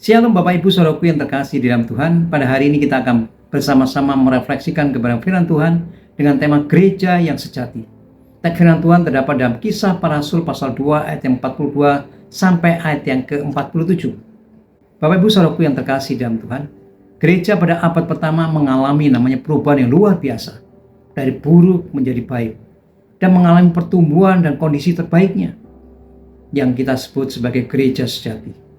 Shalom Bapak Ibu Saudaraku yang terkasih di dalam Tuhan. Pada hari ini kita akan bersama-sama merefleksikan kebenaran firman Tuhan dengan tema gereja yang sejati. Teks firman Tuhan terdapat dalam Kisah Para Rasul pasal 2 ayat yang 42 sampai ayat yang ke-47. Bapak Ibu Saudaraku yang terkasih di dalam Tuhan, gereja pada abad pertama mengalami namanya perubahan yang luar biasa, dari buruk menjadi baik, dan mengalami pertumbuhan dan kondisi terbaiknya yang kita sebut sebagai gereja sejati.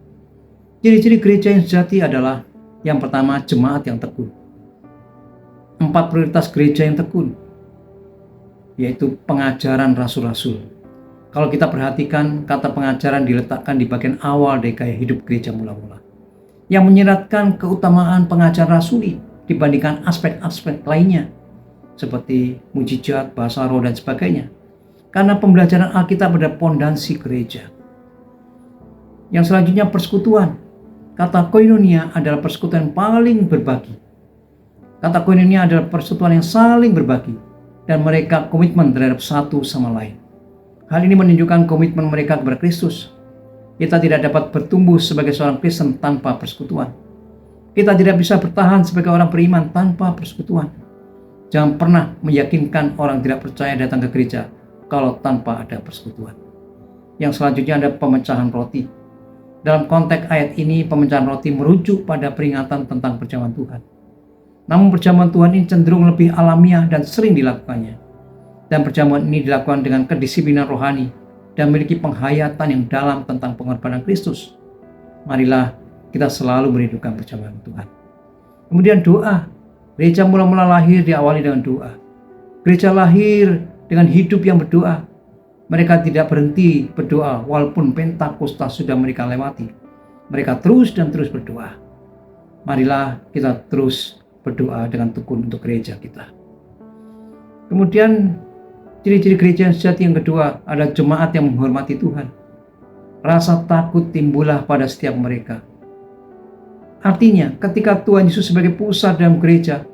Ciri-ciri gereja yang sejati adalah yang pertama, jemaat yang tekun. 4 prioritas gereja yang tekun, yaitu pengajaran rasul-rasul. Kalau kita perhatikan, kata pengajaran diletakkan di bagian awal dari gaya hidup gereja mula-mula, yang menyeratkan keutamaan pengajaran rasuli dibandingkan aspek-aspek lainnya, seperti mujizat, bahasa roh, dan sebagainya. Karena pembelajaran Alkitab pada pondasi gereja. Yang selanjutnya, persekutuan. Kata koinonia adalah persekutuan yang paling berbagi. Kata koinonia adalah persekutuan yang saling berbagi, dan mereka komitmen terhadap satu sama lain. Hal ini menunjukkan komitmen mereka kepada Kristus. Kita tidak dapat bertumbuh sebagai seorang Kristen tanpa persekutuan. Kita tidak bisa bertahan sebagai orang beriman tanpa persekutuan. Jangan pernah meyakinkan orang tidak percaya datang ke gereja kalau tanpa ada persekutuan. Yang selanjutnya ada pemecahan roti. Dalam konteks ayat ini, pemecahan roti merujuk pada peringatan tentang perjamuan Tuhan. Namun perjamuan Tuhan ini cenderung lebih alamiah dan sering dilakukannya. Dan perjamuan ini dilakukan dengan kedisiplinan rohani dan memiliki penghayatan yang dalam tentang pengorbanan Kristus. Marilah kita selalu merindukan perjamuan Tuhan. Kemudian doa. Gereja mula-mula lahir diawali dengan doa. Gereja lahir dengan hidup yang berdoa. Mereka tidak berhenti berdoa walaupun Pentakosta sudah mereka lewati. Mereka terus dan terus berdoa. Marilah kita terus berdoa dengan tekun untuk gereja kita. Kemudian ciri-ciri gereja yang sejati yang kedua adalah jemaat yang menghormati Tuhan. Rasa takut timbullah pada setiap mereka. Artinya ketika Tuhan Yesus sebagai pusat dalam gereja,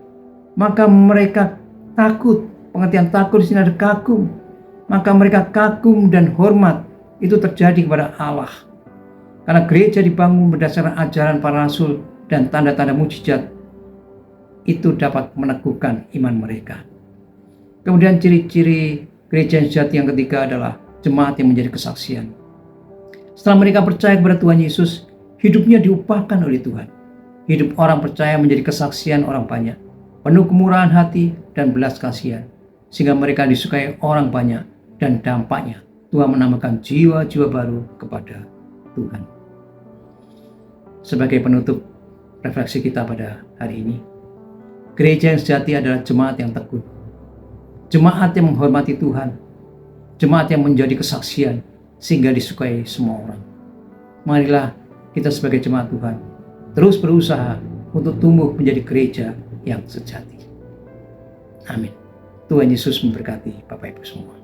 maka mereka takut. Pengertian takut di sini ada kagum. Maka mereka kagum dan hormat itu terjadi kepada Allah. Karena gereja dibangun berdasarkan ajaran para rasul dan tanda-tanda mujizat, itu dapat meneguhkan iman mereka. Kemudian ciri-ciri gereja yang sejati yang ketiga adalah jemaat yang menjadi kesaksian. Setelah mereka percaya kepada Tuhan Yesus, hidupnya diupahkan oleh Tuhan. Hidup orang percaya menjadi kesaksian orang banyak, penuh kemurahan hati dan belas kasihan, sehingga mereka disukai orang banyak. Dan dampaknya Tuhan menambahkan jiwa-jiwa baru kepada Tuhan. Sebagai penutup refleksi kita pada hari ini, gereja yang sejati adalah jemaat yang tekun, jemaat yang menghormati Tuhan, jemaat yang menjadi kesaksian sehingga disukai semua orang. Marilah kita sebagai jemaat Tuhan terus berusaha untuk tumbuh menjadi gereja yang sejati. Amin. Tuhan Yesus memberkati Bapak Ibu semua.